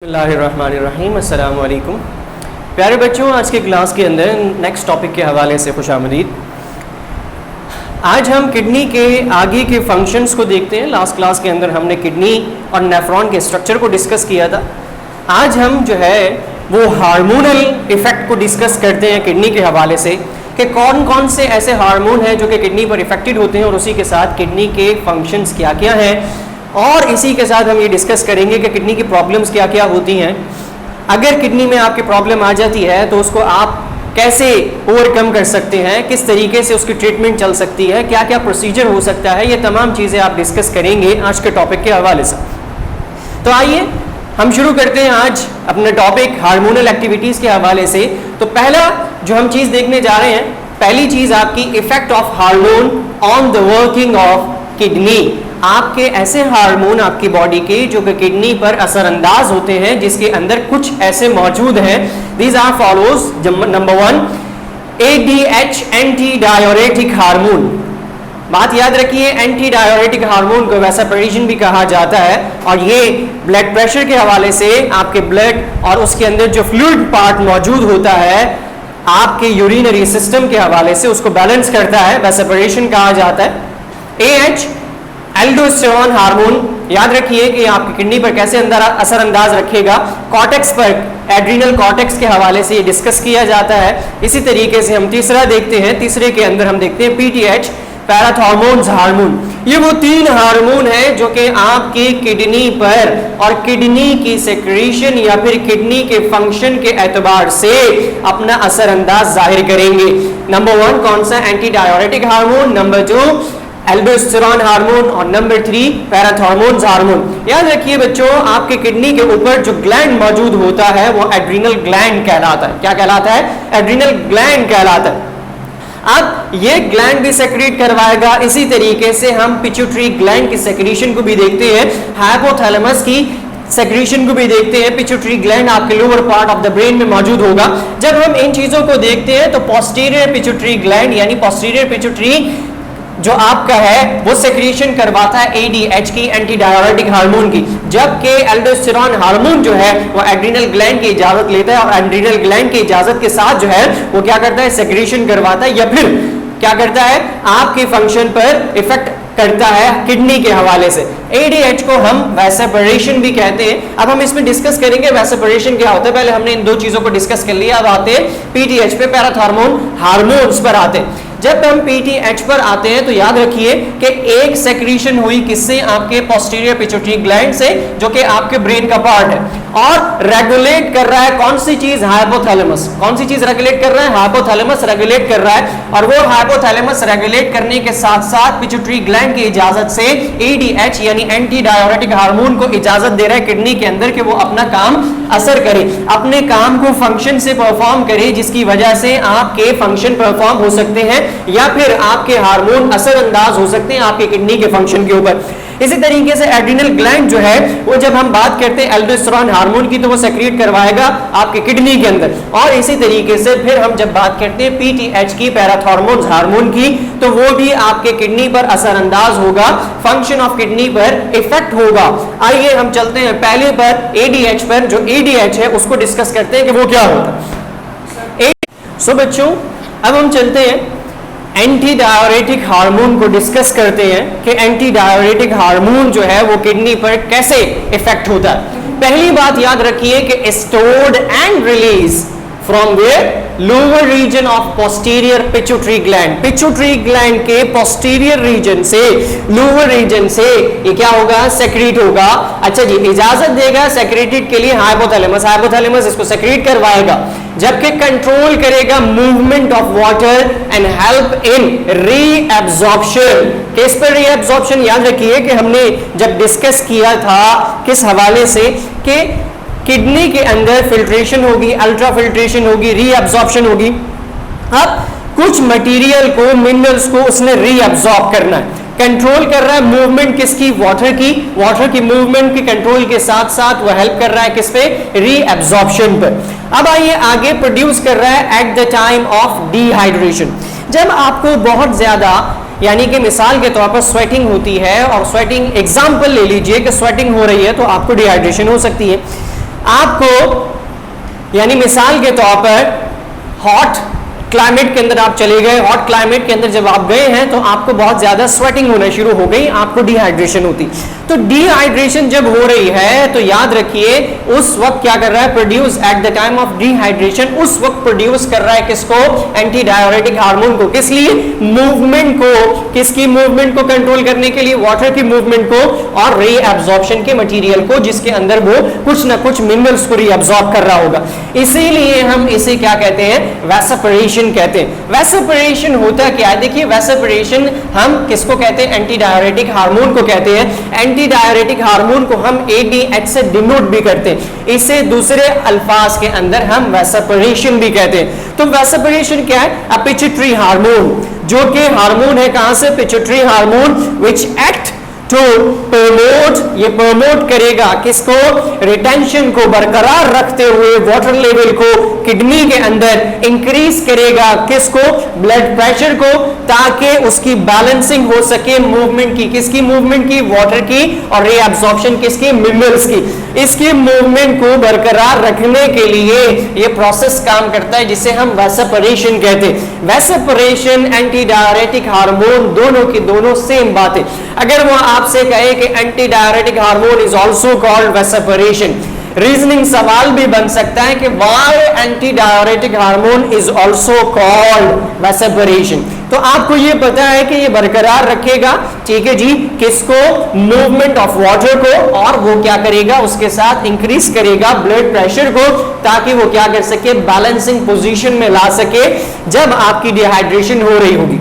बिस्मिल्लाहिर्रहमानिर्रहीम अस्सलाम वालेकुम। प्यारे बच्चों, आज के क्लास के अंदर नेक्स्ट टॉपिक के हवाले से खुशामदीद। आज हम किडनी के आगे के फंक्शंस को देखते हैं। लास्ट क्लास के अंदर हमने किडनी और नेफ्रॉन के स्ट्रक्चर को डिस्कस किया था। आज हम जो है वो हार्मोनल इफ़ेक्ट को डिस्कस करते हैं किडनी के हवाले से कि कौन कौन से ऐसे हार्मोन हैं जो कि किडनी पर इफ़ेक्टेड होते हैं और उसी के साथ किडनी के फंक्शंस क्या क्या हैं, और इसी के साथ हम ये डिस्कस करेंगे कि किडनी की प्रॉब्लम्स क्या क्या होती हैं। अगर किडनी में आपकी प्रॉब्लम आ जाती है तो उसको आप कैसे ओवरकम कर सकते हैं, किस तरीके से उसकी ट्रीटमेंट चल सकती है, क्या क्या प्रोसीजर हो सकता है, ये तमाम चीज़ें आप डिस्कस करेंगे आज के टॉपिक के हवाले से। तो आइए हम शुरू करते हैं आज अपना टॉपिक हार्मोनल एक्टिविटीज़ के हवाले से। तो पहला जो हम चीज़ देखने जा रहे हैं, पहली चीज़ आपकी effect of hormone on the working of kidney. आपके ऐसे हार्मोन आपकी बॉडी के जो कि किडनी पर असरअंदाज होते हैं, जिसके अंदर कुछ ऐसे मौजूद हैं। These are follows. Number 1, ADH anti diuretic hormone. बात याद रखिए, एंटी डायोरेटिक हार्मोन को वैसेपरेशन भी कहा जाता है, और ये ब्लड प्रेशर के हवाले से आपके ब्लड और उसके अंदर जो फ्लूइड पार्ट मौजूद होता है आपके यूरिनरी सिस्टम के हवाले से उसको बैलेंस करता है, वैसेपरेशन कहा जाता है। AH एल्डोस्टेरोन हार्मोन, याद रखिए कि आपकी किडनी पर कैसे अंदर असरअंदाज रखेगा। कॉर्टेक्स पर, एड्रिनल कॉर्टेक्स के हवाले से ये डिस्कस किया जाता है। इसी तरीके से हम तीसरा देखते हैं। तीसरे के अंदर हम देखते हैं PTH पैराथॉर्मोन्स हार्मोन। ये वो 3 हार्मोन है जो कि आपकी किडनी पर और किडनी की सेक्रेशन या फिर किडनी के फंक्शन के एतबार से अपना असरअंदाज जाहिर करेंगे। नंबर 1 कौन सा? Anti diuretic hormone. Number 2 aldosterone hormone, और नंबर 3 पैराथॉर्मोन्स हार्मोन। याद रखिए बच्चों, आपके किडनी के ऊपर जो ग्लैंड मौजूद होता है वो एड्रिनल ग्लैंड कहलाता है। क्या कहलाता है? एड्रिनल ग्लैंड कहलाता है। अब ये ग्लैंड भी सेक्रेट करवाएगा। इसी तरीके से हम पिट्यूटरी ग्लैंड की सेक्रेशन को भी देखते हैं, हाइपोथैलेमस की सेक्रेशन को भी देखते हैं। पिट्यूटरी ग्लैंड आपके lower part of the brain में मौजूद होगा। जब हम इन चीजों को देखते हैं तो पोस्टीरियर पिट्यूटरी ग्लैंड यानी पोस्टीरियर पिट्यूटरी जो आपका है वो सेक्रेशन करवाता है ADH की, एंटी डायोरेटिक हार्मोन की, जबकि एल्डोस्टेरोन हार्मोन जो है वो एड्रिनल ग्लैंड की इजाजत लेता है, और एड्रिनल ग्लैंड की इजाजत के साथ जो है वो क्या करता है? सेक्रेशन करवाता है, या फिर क्या करता है? आपके फंक्शन पर इफेक्ट करता है किडनी के हवाले से। ADH को हम वैसेपरेशन भी कहते हैं। अब हम इसमें डिस्कस करेंगे वैसेपरेशन क्या होता है। पहले हमने इन 2 चीजों को डिस्कस कर लिया। अब आते हैं PTH पे, पैराथॉर्मोन हार्मोन्स पर आते हैं। जब हम PTH पर आते हैं तो याद रखिए कि एक सेक्रेशन हुई किससे? आपके पोस्टीरियर पिट्यूटरी ग्लैंड से, जो कि आपके ब्रेन का पार्ट है, और रेगुलेट कर रहा है कौन सी चीज? हाइपोथैलेमस। कौन सी चीज रेगुलेट कर रहा है? हाइपोथैलेमस रेगुलेट कर रहा है, और वो हाइपोथैलेमस रेगुलेट करने के साथ साथ पिट्यूटरी ग्लैंड की इजाजत से ADH यानी एंटी डायोरेटिक हार्मोन को इजाजत दे रहा है किडनी के अंदर कि वो अपना काम असर करे, अपने काम को फंक्शन से परफॉर्म करे, जिसकी वजह से आपके फंक्शन परफॉर्म हो सकते हैं या फिर आपके हार्मोन असरअंदाज हो सकते हैं आपके किडनी के फंक्शन के ऊपर। इसी तरीके से एड्रिनल ग्लैंड जो है वो, जब हम बात करते हैं एल्डोस्टेरोन हार्मोन की, तो वो सेक्रेट करवाएगा आपके किडनी के अंदर। और इसी तरीके से फिर हम जब बात करते हैं PTH की, पैराथॉर्मोन्स हार्मोन की, तो वो भी आपके किडनी पर असरअंदाज होगा, फंक्शन ऑफ किडनी पर इफेक्ट होगा। आइए हम चलते हैं पहले पर, ADH पर। जो ADH है उसको डिस्कस करते हैं कि वो क्या होता है। सो बच्चों, अब हम चलते हैं एंटी डायोरेटिक हार्मोन को डिस्कस करते हैं कि एंटी डायोरेटिक हार्मोन जो है वो किडनी पर कैसे इफेक्ट होता है। पहली बात याद रखिए कि stored and release from where? Lower region of posterior pituitary gland. Pituitary gland के पोस्टीरियर रीजन से, लोअर रीजन से ये क्या होगा? सेक्रेट होगा। अच्छा जी, इजाजत देगा सेक्रेटेड के लिए हाइपोथैलेमस। हाइपोथैलेमस इसको सेक्रेट करवाएगा, जबकि कंट्रोल करेगा movement of water and help in reabsorption. किस पर रीएब्जॉर्प्शन? याद रखिए कि हमने जब डिस्कस किया था किस हवाले से कि किडनी के अंदर फिल्ट्रेशन होगी, अल्ट्रा फिल्ट्रेशन होगी, रीअब्जॉर्प्शन होगी। अब कुछ मटेरियल को, मिनरल्स को उसने रीअब्जॉर्ब करना है, कंट्रोल कर रहा है मूवमेंट किसकी? वाटर की। वाटर की मूवमेंट की कंट्रोल के साथ साथ वो हेल्प कर रहा है किस पे? रीअब्जॉर्प्शन पर। अब आइए आगे, प्रोड्यूस कर रहा है at the time of dehydration. जब आपको बहुत ज्यादा, यानी कि मिसाल के तौर पर स्वेटिंग होती है, और स्वेटिंग एग्जाम्पल ले लीजिए कि स्वेटिंग हो रही है तो आपको डिहाइड्रेशन हो सकती है। आपको यानी मिसाल के तौर पर हॉट क्लाइमेट के अंदर आप चले गए, हॉट क्लाइमेट के अंदर जब आप गए हैं तो आपको बहुत ज्यादा स्वेटिंग होना शुरू हो गई, आपको डिहाइड्रेशन होती। तो डिहाइड्रेशन जब हो रही है तो याद रखिए उस वक्त क्या कर रहा है, produce at the time of dehydration, उस वक्त प्रोड्यूस कर रहा है किसको, एंटी डायरेटिक हार्मोन को। किस लिए, मूवमेंट को, किसकी मूवमेंट को कंट्रोल करने के लिए, वाटर की मूवमेंट को और री एब्जॉर्प्शन के मटेरियल को, जिसके अंदर वो कुछ ना कुछ मिनरल्स को री एब्जॉर्ब कर रहा होगा। इसीलिए हम इसे क्या कहते हैं, वेसापोरेशन कहते हैं। वेसापोरेशन होता क्या है, देखिए वेसापोरेशन हम किसको कहते हैं, एंटी डायरेटिक हार्मोन को कहते हैं। एंटी डायरेटिक हार्मोन को हम ADH से डिनोट भी करते हैं, इसे दूसरे अल्फाज के अंदर हम वेसापोरेशन भी कहते हैं। तो वेसापोरेशन क्या है, अ पिट्यूटरी हार्मोन, जो कि हार्मोन है कहां से, pituitary hormone, which act to promote, ये प्रमोट करेगा किसको, रिटेंशन को बरकरार रखते हुए वाटर लेवल को किडनी के अंदर इंक्रीज करेगा, किसको, ब्लड प्रेशर को, ताकि उसकी बैलेंसिंग हो सके मूवमेंट की, किसकी मूवमेंट की, वाटर की, और रीअब्जॉर्प्शन किसकी, मिनरल्स की। इसकी मूवमेंट को बरकरार रखने के लिए ये प्रोसेस काम करता है जिसे हम वेसापोरेशन कहते हैं। वेसापोरेशन, एंटी डायरेटिक हार्मोन, दोनों की दोनों सेम बात है। अगर वो आपसे कहे कि anti diuretic hormone is also called vasopressin, reasoning सवाल भी बन सकता है कि why anti diuretic hormone is also called vasopressin. तो आपको ये पता है कि ये बरकरार रखेगा, ठीक है जी, किसको, मूवमेंट ऑफ वाटर को, और वो क्या करेगा, उसके साथ इंक्रीज करेगा ब्लड प्रेशर को, ताकि वो क्या कर सके, बैलेंसिंग पोजीशन में ला सके जब आपकी डिहाइड्रेशन हो रही होगी।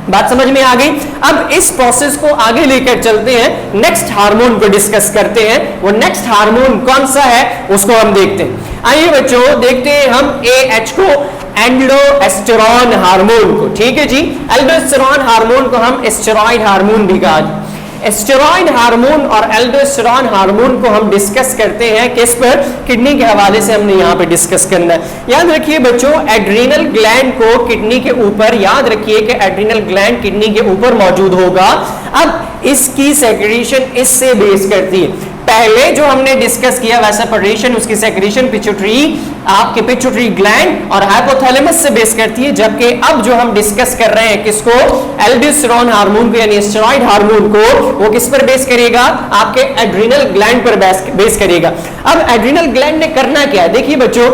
बात समझ में आ गई। अब इस प्रोसेस को आगे लेकर चलते हैं, नेक्स्ट हार्मोन को डिस्कस करते हैं। वो नेक्स्ट हार्मोन कौन सा है उसको हम देखते हैं। आइए बच्चों देखते हैं हम AH को, एल्डोस्टेरोन हार्मोन को, ठीक है जी। एल्डोस्टेरोन हार्मोन को हम स्टेरॉइड हार्मोन भी कहा। स्टेरॉइड हार्मोन और एल्डोस्टेरोन हार्मोन को हम डिस्कस करते हैं किस पर, किडनी के हवाले से हमने यहाँ पे डिस्कस करना है। याद रखिए बच्चों, एड्रीनल ग्लैंड को किडनी के ऊपर, याद रखिए कि एड्रीनल ग्लैंड किडनी के ऊपर मौजूद होगा। अब इसकी सेक्रेशन इससे बेस करती है। पहले जो हमने डिस्कस किया वेसापोरेशन, उसकी सेक्रेशन पिट्यूटरी, आपके पिट्यूटरी ग्लैंड और हाइपोथैलेमस से बेस करती है, जबकि अब जो हम डिस्कस कर रहे हैं किसको, एल्डोस्टेरोन हार्मोन को यानी स्टेरॉइड हार्मोन को, वो किस पर बेस करेगा, आपके एड्रीनल ग्लैंड पर बेस करेगा। अब एड्रीनल ग्लैंड ने करना क्या है, देखिए बच्चों,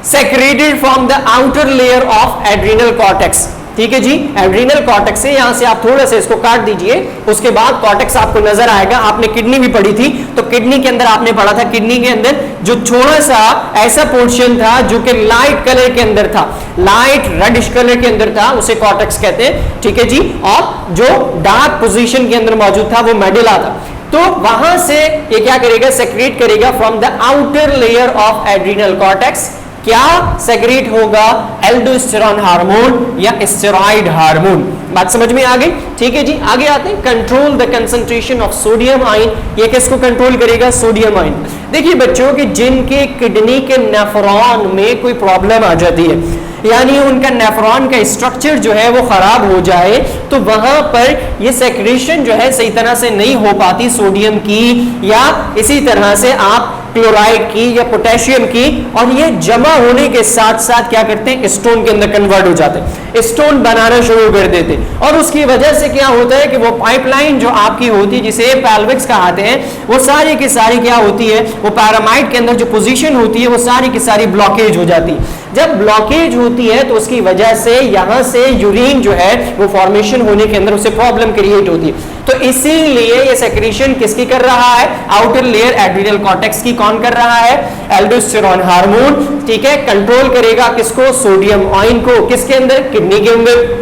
secreted from the outer layer of adrenal cortex, ठीक है जी। एड्रीनल कॉर्टेक्स से, यहां से आप थोड़ा सा इसको काट दीजिए, उसके बाद कॉर्टेक्स आपको नजर आएगा। आपने किडनी भी पढ़ी थी, तो किडनी के अंदर आपने पढ़ा था, किडनी के अंदर जो थोड़ा सा ऐसा पोर्शन था जो कि लाइट कलर के अंदर था, लाइट रेडिश कलर के अंदर था, उसे कॉर्टेक्स कहते हैं, ठीक है जी। और जो डार्क पोजीशन के अंदर मौजूद था वो मेडुला था। तो वहां से ये क्या करेगा, सेक्रेट करेगा from the outer layer of adrenal cortex. क्या सेक्रेट होगा, एल्डोस्टेरोन हार्मोन या स्टेरॉइड हार्मोन। बात समझ में आ गई, ठीक है जी। आगे आते हैं, control the concentration of sodium ion. ये किसको कंट्रोल करेगा, सोडियम आयन। देखिए बच्चों कि जिनके किडनी के नेफ्रॉन में कोई प्रॉब्लम आ जाती है, यानी उनका नेफ्रॉन का स्ट्रक्चर जो है वो खराब हो जाए, तो वहां पर ये सेक्रेशन जो है सही तरह से नहीं हो पाती सोडियम की, या इसी तरह से आप क्लोराइड की या पोटेशियम की, और ये जमा होने के साथ साथ क्या करते हैं, स्टोन के अंदर कन्वर्ट हो जाते हैं, स्टोन बनाना शुरू कर देते हैं। और उसकी वजह से क्या होता है कि वो पाइपलाइन जो आपकी होती है, जिसे पेल्विक्स कहते हैं, वो सारी की सारी क्या होती है, वो पैरामाइड के अंदर जो पोजीशन होती है वो सारी की सारी ब्लॉकेज हो जाती है। जब ब्लॉकेज होती है तो उसकी वजह से यहां से यूरिन जो है वो फॉर्मेशन होने के अंदर उसे प्रॉब्लम क्रिएट होती है। तो इसीलिए ये सेक्रेशन किसकी कर रहा है, आउटर लेयर एड्रीनल कॉर्टेक्स की। कौन कर रहा है, एल्डोस्टेरोन हार्मोन, ठीक है। कंट्रोल करेगा किसको, सोडियम आयन को, किसके अंदर, किडनी के अंदर।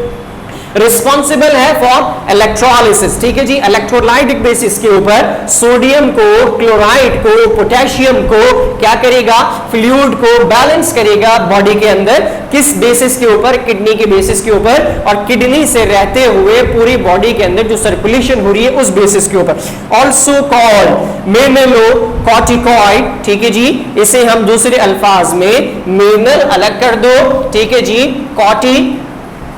रिस्पॉन्सिबल है फॉर इलेक्ट्रोलिसिस, ठीक है जी, इलेक्ट्रोलाइटिक बेसिस के ऊपर सोडियम को, क्लोराइड को, पोटेशियम को क्या करेगा, फ्लूइड को बैलेंस करेगा बॉडी के अंदर। किस बेसिस के ऊपर, किडनी के बेसिस के ऊपर, और किडनी से रहते हुए पूरी बॉडी के अंदर जो सर्कुलेशन हो रही है उस बेसिस के ऊपर। ऑल्सो कॉल्ड मेनोकॉर्टिकॉइड, ठीक है जी। इसे हम दूसरे अल्फाज में मेनल अलग कर दो, ठीक है जी, कॉर्टी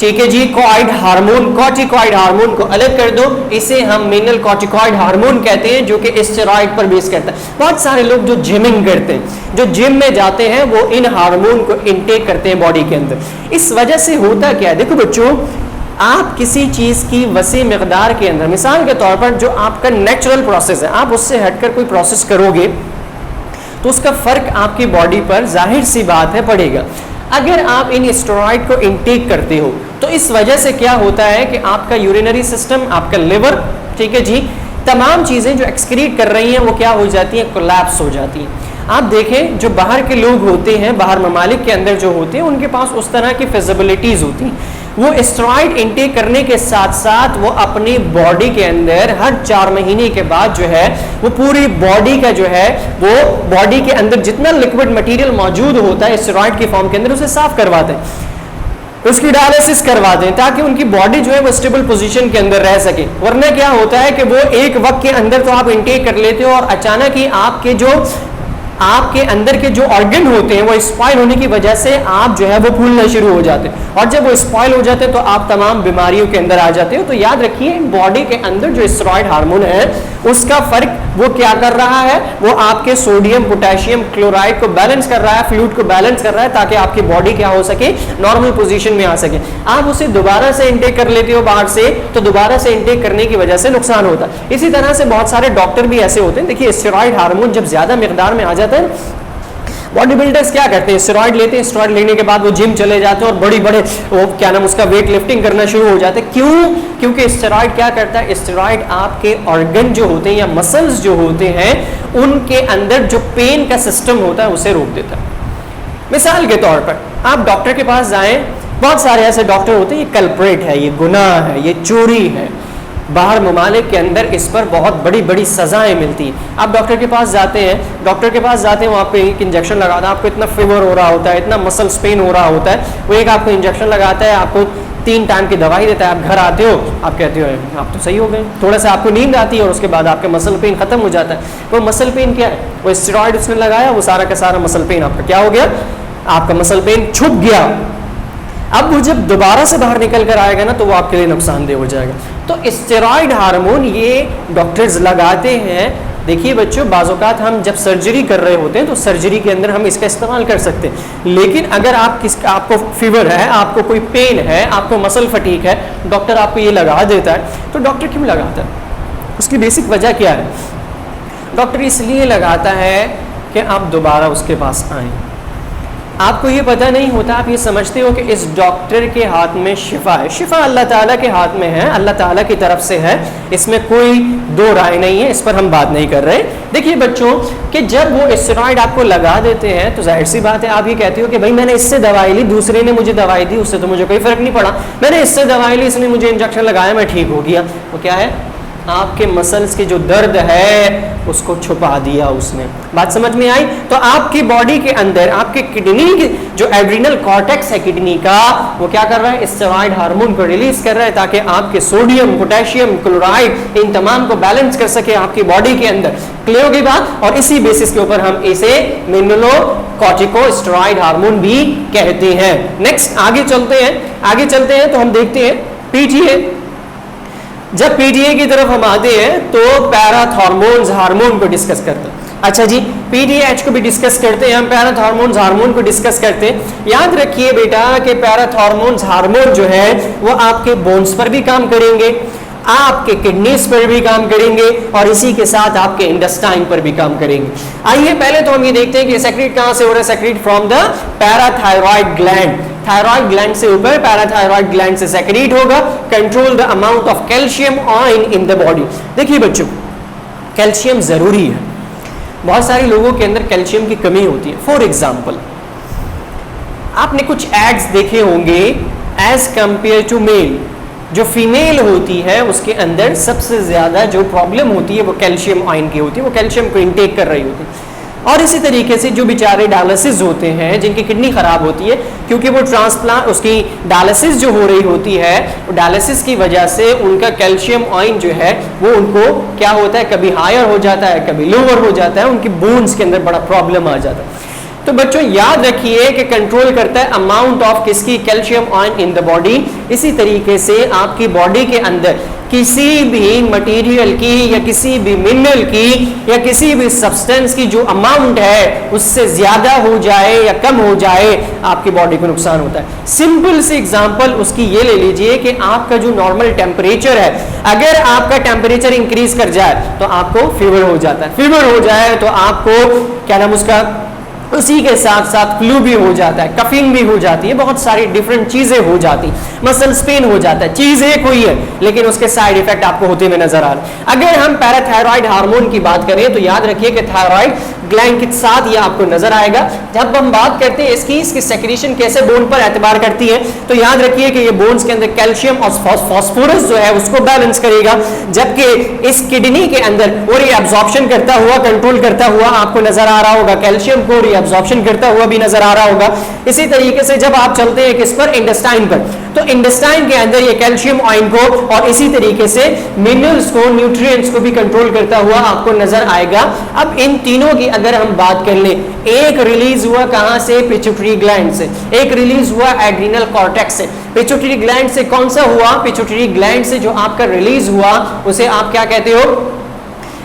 ठीक है जी। कॉर्टिकॉइड हार्मोन, कॉर्टिकॉइड हार्मोन को अलग कर दो, इसे हम मिनरल कॉर्टिकॉइड हार्मोन कहते हैं, जो कि स्टेरॉइड पर बेस करता है। बहुत सारे लोग जो जिमिंग करते हैं, जो जिम में जाते हैं, वो इन हार्मोन को इनटेक करते हैं बॉडी के अंदर। इस वजह से होता क्या है, देखो बच्चों, आप किसी चीज की वसी मिकदार के अंदर, मिसाल के तौर पर जो आपका नेचुरल प्रोसेस है, आप उससे हटकर कोई प्रोसेस करोगे तो उसका फर्क आपकी बॉडी पर जाहिर सी बात है पड़ेगा। अगर आप इन स्टेरॉइड को इनटेक करते हो तो इस वजह से क्या होता है कि आपका यूरिनरी सिस्टम, आपका लिवर, ठीक है जी, तमाम चीजें जो एक्सक्रीट कर रही हैं वो क्या हो जाती हैं, कोलैप्स हो जाती हैं। आप देखें जो बाहर के लोग होते हैं, बाहर ममालिक के अंदर जो होते हैं, उनके पास उस तरह की फिजिबिलिटीज होती हैं। वो स्टेरॉइड इनटेक करने के साथ साथ वो अपनी बॉडी के अंदर हर 4 महीने के बाद जो है वो पूरी बॉडी का जो है वो बॉडी के अंदर जितना लिक्विड मटेरियल मौजूद होता है स्टेरॉइड की फॉर्म के अंदर उसे साफ करवाते हैं, उसकी डायलिसिस करवा दें, ताकि उनकी बॉडी जो है वो स्टेबल पोजीशन के अंदर रह सके। वरना क्या होता है कि वो एक वक्त के अंदर तो आप इनटेक कर लेते हो और अचानक ही आपके अंदर के जो ऑर्गन होते हैं वो स्पॉइल होने की वजह से आप जो है वो फूलना शुरू हो जाते हैं, और जब वो स्पॉइल हो जाते हैं तो आप तमाम बीमारियों के अंदर आ जाते हो। तो याद रखिए, बॉडी के अंदर जो स्टेरॉइड हार्मोन है उसका फर्क वो क्या कर रहा है, वो आपके सोडियम, पोटेशियम, क्लोराइड को बैलेंस कर रहा है, फ्लूइड को बैलेंस कर रहा है, ताकि आपकी बॉडी क्या हो सके, नॉर्मल पोजीशन में आ सके। आप उसे दोबारा से इनटेक कर लेते हो बाहर से, तो दोबारा से इनटेक करने की वजह से नुकसान होता है। इसी तरह से बहुत सारे डॉक्टर भी ऐसे होते हैं। देखिए, स्टेरॉइड हार्मोन जब ज्यादा मिकदार में आ जाता है, बॉडी बिल्डर्स क्या करते हैं, स्टेरॉइड लेते हैं, स्टेरॉइड लेने के बाद वो जिम चले जाते हैं और बड़े वो क्या नाम उसका वेट लिफ्टिंग करना शुरू हो जाते हैं। क्यों? क्योंकि स्टेरॉइड क्या करता है, स्टेरॉइड आपके ऑर्गन जो होते हैं या मसल्स जो होते हैं उनके अंदर जो पेन का सिस्टम होता है उसे रोक देता है। मिसाल के तौर पर आप डॉक्टर के पास जाएं, बहुत सारे ऐसे डॉक्टर होते हैं, ये कल्प्रेट है, ये गुनाह है, ये चोरी है, बाहर ममालिक के अंदर इस पर बहुत बड़ी बड़ी सजाएं मिलती हैं। आप डॉक्टर के पास जाते हैं, वो आपको एक इंजेक्शन लगाता है, आपको इतना फीवर हो रहा होता है, इतना मसल्स पेन हो रहा होता है, वो एक आपको इंजेक्शन लगाता है, आपको 3 टाइम की दवाई देता है। आप घर आते हो, आप कहते हो आप तो सही हो गए, थोड़ा सा आपको नींद आती है और उसके बाद आपका मसल पेन खत्म हो जाता है। वो मसल पेन क्या है, वो स्टेरॉइड उसने लगाया, वो सारा का सारा मसल पेन आपका क्या हो गया, आपका मसल पेन छुप गया। अब वो जब दोबारा से बाहर निकल कर आएगा ना, तो वो आपके लिए नुकसानदेह हो जाएगा। तो स्टेरॉइड हार्मोन ये डॉक्टर्स लगाते हैं। देखिए बच्चों, बाज़ौकात हम जब सर्जरी कर रहे होते हैं तो सर्जरी के अंदर हम इसका इस्तेमाल कर सकते हैं, लेकिन अगर आपको फीवर है, आपको कोई पेन है, आपको मसल फटीक है, डॉक्टर आपको ये लगा देता है, तो डॉक्टर क्यों लगाता है, उसकी बेसिक वजह क्या है? डॉक्टर इसलिए लगाता है कि आप दोबारा उसके पास आएँ। आपको ये पता नहीं होता, आप ये समझते हो कि इस डॉक्टर के हाथ में शिफा है। शिफा अल्लाह ताला के हाथ में है, अल्लाह ताला की तरफ से है, इसमें कोई दो राय नहीं है, इस पर हम बात नहीं कर रहे। देखिए बच्चों, कि जब वो स्टेरॉइड आपको लगा देते हैं तो जाहिर सी बात है आप ये कहते हो कि भाई मैंने इससे दवाई ली, दूसरे ने मुझे दवाई दी, उससे तो मुझे कोई फर्क नहीं पड़ा, मैंने इससे दवाई ली, इसने मुझे इंजेक्शन लगाया, मैं ठीक हो गया। वो क्या है, आपके मसल्स के जो दर्द है उसको छुपा दिया उसने। बात समझ में आई? तो आपकी बॉडी के अंदर आपके किडनी की जो एड्रिनल कॉर्टेक्स है किडनी का, वो क्या कर रहा है, स्टेरॉइड हार्मोन को रिलीज कर रहा है, ताकि आपके सोडियम, पोटेशियम, क्लोराइड इन तमाम को बैलेंस कर सके आपकी बॉडी के अंदर। क्लियर होगी बात? और इसी बेसिस के ऊपर हम इसे मिनरलोकॉर्टिकोस्टेरॉइड हार्मोन भी कहते हैं। नेक्स्ट आगे चलते हैं तो हम देखते हैं पीटीए। जब पीटीए की तरफ हम आते हैं तो पैराथॉर्मोन्स हार्मोन को डिस्कस करते हैं। अच्छा जी, पीडीएच को भी डिस्कस करते हैं हम, पैराथॉर्मोन्स हार्मोन को डिस्कस करते हैं। याद रखिए बेटा कि पैराथॉर्मोन्स हार्मोन जो है वो आपके बोन्स पर भी काम करेंगे, आपके किडनीज पर भी काम करेंगे, और इसी के साथ आपके इंटेस्टाइन पर भी काम करेंगे। आइए पहले तो हम ये देखते हैं कि सेक्रेट कहां से हो रहा है। Secrete from the parathyroid gland. Thyroid gland से ऊपर पैराथायरॉइड ग्लैंड से सेक्रेट होगा। Control the amount of calcium ion in the body. देखिए बच्चों, कैल्शियम जरूरी है, बहुत सारे लोगों के अंदर कैल्शियम की कमी होती है। फॉर एग्जाम्पल, आपने कुछ एड्स देखे होंगे, एज कंपेयर टू मेल, जो फीमेल होती है उसके अंदर सबसे ज्यादा जो प्रॉब्लम होती है वो कैल्शियम आयन की होती है, वो कैल्शियम को इनटेक कर रही होती है। और इसी तरीके से जो बेचारे डायलिसिस होते हैं, जिनकी किडनी खराब होती है, क्योंकि वो ट्रांसप्लांट, उसकी डायलिसिस जो हो रही होती है, डायलिसिस की वजह से उनका कैल्शियम आयन जो है वो उनको क्या होता है, कभी हायर हो जाता है, कभी लोअर हो जाता है, उनकी बोन्स के अंदर बड़ा प्रॉब्लम आ जाता है। तो बच्चों याद रखिए कि कंट्रोल करता है अमाउंट ऑफ किसकी, calcium ion in the body. इसी तरीके से आपकी बॉडी के अंदर किसी भी मटेरियल की या किसी भी मिनरल की या किसी भी सब्सटेंस की जो अमाउंट है उससे ज्यादा हो जाए या कम हो जाए आपकी बॉडी को नुकसान होता है। सिंपल सी एग्जांपल उसकी ये ले लीजिए कि आपका जो नॉर्मल टेम्परेचर है, अगर आपका टेम्परेचर इंक्रीज कर जाए तो आपको फीवर हो जाता है, फीवर हो जाए तो आपको क्या नाम उसका, उसी के साथ साथ फ्लू भी हो जाता है, कफिंग भी हो जाती है, बहुत सारी डिफरेंट चीजें हो जाती, मसल स्पेन हो जाता है। चीज एक हुई है लेकिन उसके साइड इफेक्ट आपको होते हुए नजर आ रहे हैं। अगर हम पैराथायरॉइड हार्मोन की बात करें तो याद रखिए कि थायराइड ग्लैंड के साथ ये आपको नजर आएगा। जब हम बात करते हैं इसकी सेक्रेशन कैसे बोन पर एतबार करती है, तो याद रखिए कि ये बोन्स के अंदर कैल्शियम और फास्फोरस जो है उसको बैलेंस करेगा, जबकि इस किडनी के अंदर वो रीअब्जॉर्प्शन करता हुआ, कंट्रोल करता हुआ आपको नजर आ रहा होगा, कैल्शियम को रीअब्जॉर्प्शन करता हुआ भी नजर आ रहा होगा। इसी तरीके से जब आप चलते हैं किस पर, इंटेस्टाइन पर, तो इंटेस्टाइन के अंदर ये कैल्शियम आयन को और इसी तरीके से मिनरल्स को, न्यूट्रिएंट्स को भी कंट्रोल करता हुआ आपको नजर आएगा। अब इन तीनों की अगर हम बात कर लें, एक रिलीज हुआ कहां से, पिट्यूटरी ग्लैंड से, एक रिलीज हुआ एड्रिनल कॉर्टेक्स से। पिट्यूटरी ग्लैंड से कौन सा हुआ, पिट्यूटरी ग्लैंड से जो आपका रिलीज हुआ उसे आप क्या कहते हो,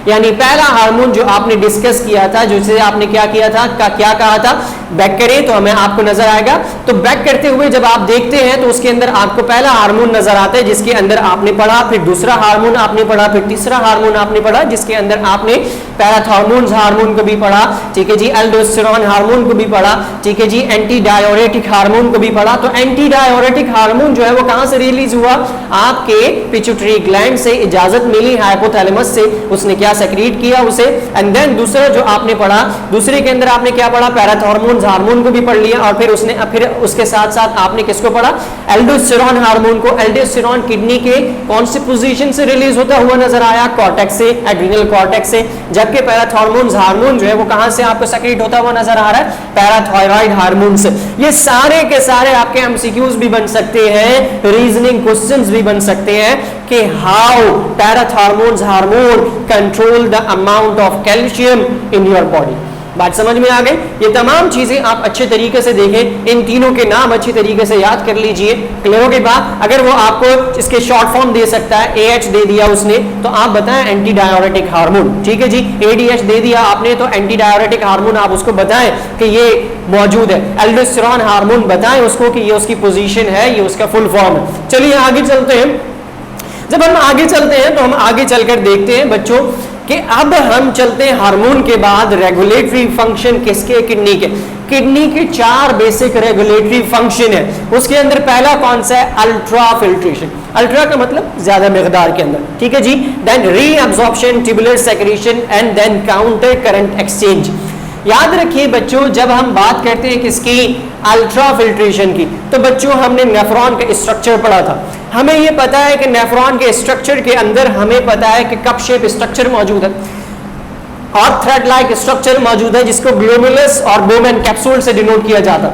यानी पहला हार्मोन जो आपने डिस्कस किया था, जिसे आपने क्या किया था, क्या कहा था, बैक करें तो हमें आपको नजर आएगा। तो बैक करते हुए जब आप देखते हैं तो उसके अंदर आपको पहला हार्मोन नजर आता है जिसके अंदर आपने पढ़ा, फिर दूसरा हार्मोन आपने पढ़ा, फिर तीसरा हार्मोन आपने पढ़ा जिसके अंदर आपने पैराथॉर्मोन्स हार्मोन को भी पढ़ा, ठीक है जी, एल्डोस्टेरोन हार्मोन को भी पढ़ा, ठीक है जी, एंटी डायोरेटिक हार्मोन को भी पढ़ा। तो एंटी डायोरेटिक हार्मोन जो है वो कहां से रिलीज हुआ, आपके पिट्यूटरी ग्लैंड से इजाजत मिली हाइपोथैलेमस से, उसने क्या सेक्रेट किया उसे। एंड देन दूसरा जो आपने पढ़ा, दूसरे के अंदर आपने क्या पढ़ा, पैराथॉर्मोन्स हार्मोन को भी पढ़ लिया, और फिर उसके साथ साथ आपने किसको पढ़ा, एल्डोस्टेरोन हार्मोन को। एल्डोस्टेरोन किडनी के कौन सी पोजीशन से रिलीज होता हुआ नजर आया, कॉर्टेक्स से, एड्रिनल कॉर्टेक्स से, जबकि पैराथॉर्मोन्स हार्मोन जो है वो कहां से आपको सेक्रेट होता हुआ नजर आ रहा है, पैराथायरॉइड हार्मोन से। ये सारे के सारे आपके एमसीक्यूज भी बन सकते हैं, रीजनिंग क्वेश्चंस भी बन सकते हैं कि how parathormones hormone control the amount of calcium in your body. बात समझ में आ गई। ये तमाम चीजें आप अच्छे तरीके से देखें, इन तीनों के नाम अच्छी तरीके से याद कर लीजिए। क्लियर हो गई बात। अगर वो आपको इसके शॉर्ट फॉर्म दे सकता है, AH दे दिया उसने, तो आप बताएं एंटी डायोरेटिक हार्मोन, ठीक है जी, ADH दे दिया आपने तो एंटी डायोरेटिक हार्मोन आप उसको बताएं कि ये मौजूद है। एल्डोस्टेरोन हार्मोन बताएं उसको कि ये उसकी पोजीशन है, ये उसका फुल फॉर्म है। चलिए आगे चलते हैं। जब हम आगे चलते हैं तो हम आगे चलकर देखते हैं बच्चों कि अब हम चलते हैं हार्मोन के बाद रेगुलेटरी फंक्शन किसके, किडनी के। किडनी के 4 बेसिक रेगुलेटरी फंक्शन है। उसके अंदर पहला कौन सा है, अल्ट्रा फिल्ट्रेशन। अल्ट्रा का मतलब ज्यादा मिकदार के अंदर, ठीक है जी। Then reabsorption, tubular secretion and then counter current exchange. याद रखिए बच्चों, जब हम बात करते हैं किसकी, अल्ट्रा फिल्ट्रेशन की, तो बच्चों हमने नेफ्रॉन का स्ट्रक्चर पढ़ा था। हमें ये पता है कि नेफ्रॉन के स्ट्रक्चर के अंदर हमें पता है कि कप शेप स्ट्रक्चर मौजूद है और थ्रेड लाइक स्ट्रक्चर मौजूद है जिसको ग्लोमेरुलस और बोमेन कैप्सूल से डिनोट किया जाता।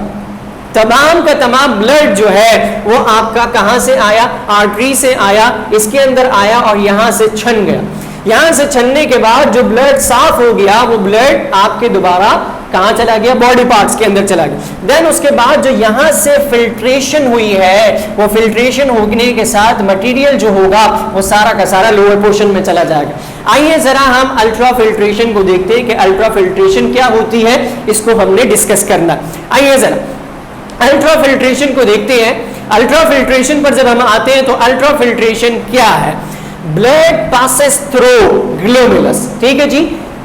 तमाम का तमाम ब्लड जो है वो आपका कहां से आया, आर्टरी से आया, इसके अंदर आया और यहां से छन गया। यहां से छनने के बाद जो ब्लड साफ हो गया वो ब्लड आपके दोबारा कहां चला गया, बॉडी पार्ट्स के अंदर चला गया। देन उसके बाद जो यहां से फिल्ट्रेशन हुई है, वो फिल्ट्रेशन होने के साथ मटेरियल जो होगा वो सारा का सारा लोअर पोर्शन में चला जाएगा। आइए जरा हम अल्ट्रा फिल्ट्रेशन को देखते हैं कि अल्ट्रा फिल्ट्रेशन क्या होती है, इसको हमने डिस्कस करना। आइए जरा अल्ट्रा फिल्ट्रेशन को देखते हैं। अल्ट्रा फिल्ट्रेशन पर जब हम आते हैं तो अल्ट्रा फिल्ट्रेशन क्या है, ब्लड पासेस थ्रू ग्लोमेरुलस, ठीक है जी।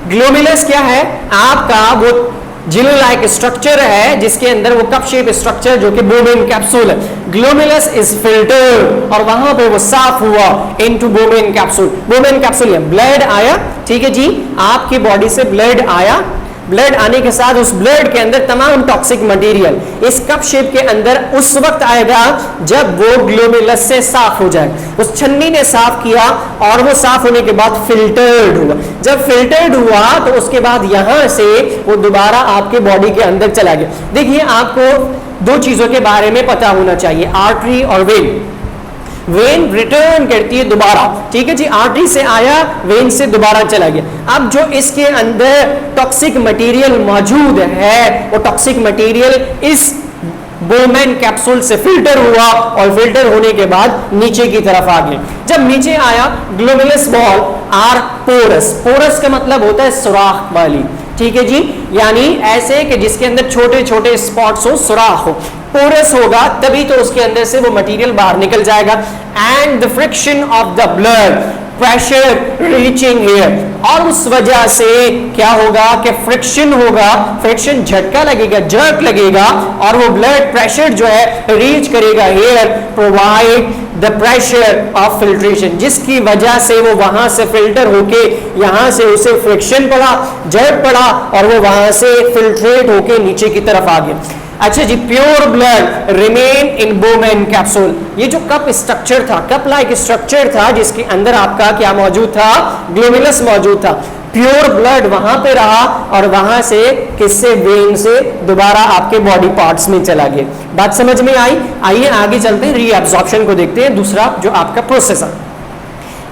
ग्लोमेरुलस क्या है, आपका वो जिलो लाइक स्ट्रक्चर है जिसके अंदर वो कप शेप स्ट्रक्चर जो कि बोमेन कैप्सूल है। ग्लोमेरुलस इज फिल्टर्ड और वहां पे वो साफ हुआ into Bowman capsule. Bowman capsule है, ब्लड आया, ठीक है जी, आपकी बॉडी से ब्लड आया। ब्लड आने के साथ उस ब्लड के अंदर तमाम टॉक्सिक मटेरियल इस कप शेप के अंदर उस वक्त आएगा जब वो ग्लोमेरुलस से साफ हो जाए। उस छन्नी ने साफ किया और वो साफ होने के बाद फिल्टर्ड हुआ। जब फिल्टर्ड हुआ तो उसके बाद यहां से वो दोबारा आपके बॉडी के अंदर चला गया। देखिए आपको 2 चीजों के बारे में पता होना चाहिए, आर्टरी और वेन। वेन रिटर्न करती है दोबारा, ठीक है जी, आर्टरी से आया, वेन से दोबारा चला गया। अब जो इसके अंदर टॉक्सिक मटेरियल मौजूद है, वो टॉक्सिक मटेरियल इस बोमेन कैप्सूल से फिल्टर हुआ और फिल्टर होने के बाद नीचे की तरफ आ गया। जब नीचे आया, glomerulus wall are porous, porous का मतलब होता है सुराख वाली, ठीक है जी, यानी ऐसे कि जिसके अंदर छोटे छोटे स्पॉट्स हो, सुराख हो। पोरस होगा तभी तो उसके अंदर से वो मटेरियल बाहर निकल जाएगा। And the friction of the blood pressure reaching here, और उस वजह से क्या होगा कि फ्रिक्शन होगा, फ्रिक्शन झटका लगेगा, जर्क लगेगा, और वो ब्लड प्रेशर जो है रीच करेगा here, provide the pressure of filtration, जिसकी वजह से वो वहां से फिल्टर होके यहां से उसे फ्रिक्शन पड़ा, जर्क पड़ा, और वो वहां से फिल्ट्रेट होके नीचे की तरफ आ गया। अच्छा जी, pure blood remain in Bowman capsule, ये जो कप स्ट्रक्चर था, कप लाइक स्ट्रक्चर था, जिसके अंदर आपका क्या मौजूद था, ग्लोमेरुलस मौजूद था, प्योर ब्लड वहां पे रहा और वहां से किससे, वेन से दोबारा आपके बॉडी पार्ट्स में चला गया। बात समझ में आई? आइए आगे चलते हैं, रीअब्जॉर्प्शन को देखते हैं, दूसरा जो आपका प्रोसेस है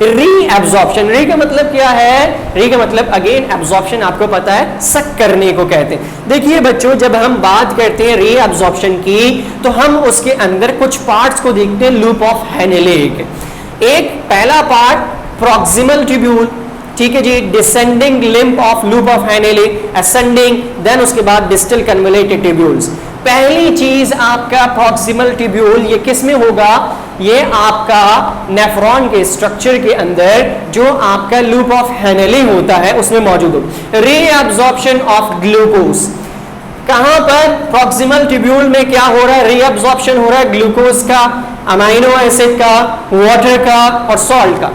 रीअब्जॉर्प्शन। री का मतलब क्या है? री का मतलब अगेन एब्जॉर्प्शन, आपको पता है सक करने को कहते हैं। देखिए बच्चों, जब हम बात करते हैं रीअब्जॉर्प्शन की तो हम उसके अंदर कुछ पार्ट्स को देखते हैं लूप ऑफ हेनेले के। एक पहला पार्ट प्रॉक्सिमल ट्यूब्यूल, ठीक है जी, descending limb of loop of Henle, ascending, then उसके बाद डिस्टल कन्वोलेटेड ट्यूब्यूल्स। पहली चीज आपका प्रॉक्सिमल ट्यूब्यूल, ये किस में होगा? ये आपका नेफ्रॉन के स्ट्रक्चर के अंदर जो आपका लूप ऑफ हेनेले होता है उसमें मौजूद हो। रीअब्जॉर्प्शन ऑफ ग्लूकोज, कहां पर? प्रॉक्सिमल ट्यूब्यूल में क्या हो रहा है? रीअब्जॉर्प्शन हो रहा है ग्लूकोज का, अमाइनो एसिड का, वाटर का और सॉल्ट का।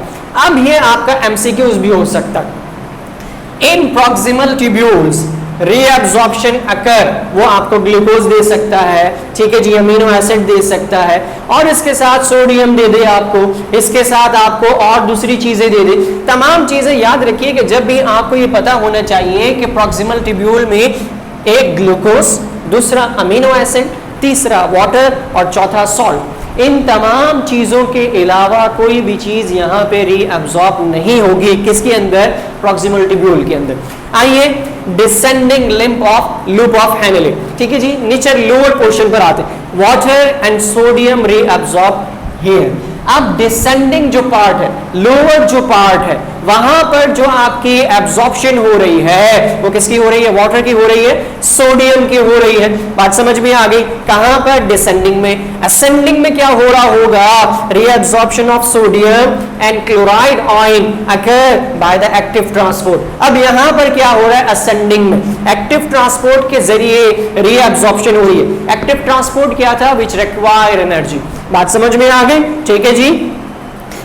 अब ये आपका एमसीक्यूज भी हो सकता है। इन प्रॉक्सिमल ट्यूब्यूल्स रीअब्जॉर्प्शन अकर, वो आपको ग्लूकोज दे सकता है, ठीक है जी, अमीनो एसिड दे सकता है, और इसके साथ सोडियम दे दे आपको, इसके साथ आपको और दूसरी चीजें दे दे। तमाम चीजें याद रखिए कि जब भी आपको ये पता होना चाहिए कि प्रॉक्सिमल ट्यूब्यूल में एक ग्लूकोज, दूसरा अमीनो एसिड, तीसरा वाटर और चौथा सॉल्ट। इन तमाम चीजों के अलावा कोई भी चीज यहां पे रीअब्जॉर्ब नहीं होगी, किसके अंदर? प्रॉक्सिमल ट्यूब्यूल के अंदर। आइए descending limb of loop of Henle, ठीक है जी, नीचे लोअर पोर्शन पर आते हैं। Water and sodium reabsorb here. अब डिसेंडिंग जो पार्ट है, लोअर जो पार्ट है, वहां पर जो आपकी एब्जॉर्प्शन हो रही है वो किसकी हो रही है? वाटर की हो रही है, सोडियम की हो रही है। बात समझ में आ गई? कहां पर? डिसेंडिंग में। असेंडिंग में क्या हो रहा होगा? Reabsorption of sodium and chloride ion occur by the active transport. अब यहां पर क्या हो रहा है? असेंडिंग में एक्टिव ट्रांसपोर्ट के जरिए रीअब्जॉर्प्शन हो रही है। एक्टिव ट्रांसपोर्ट क्या था? Which require energy. बात समझ में आ गई? ठीक है जी।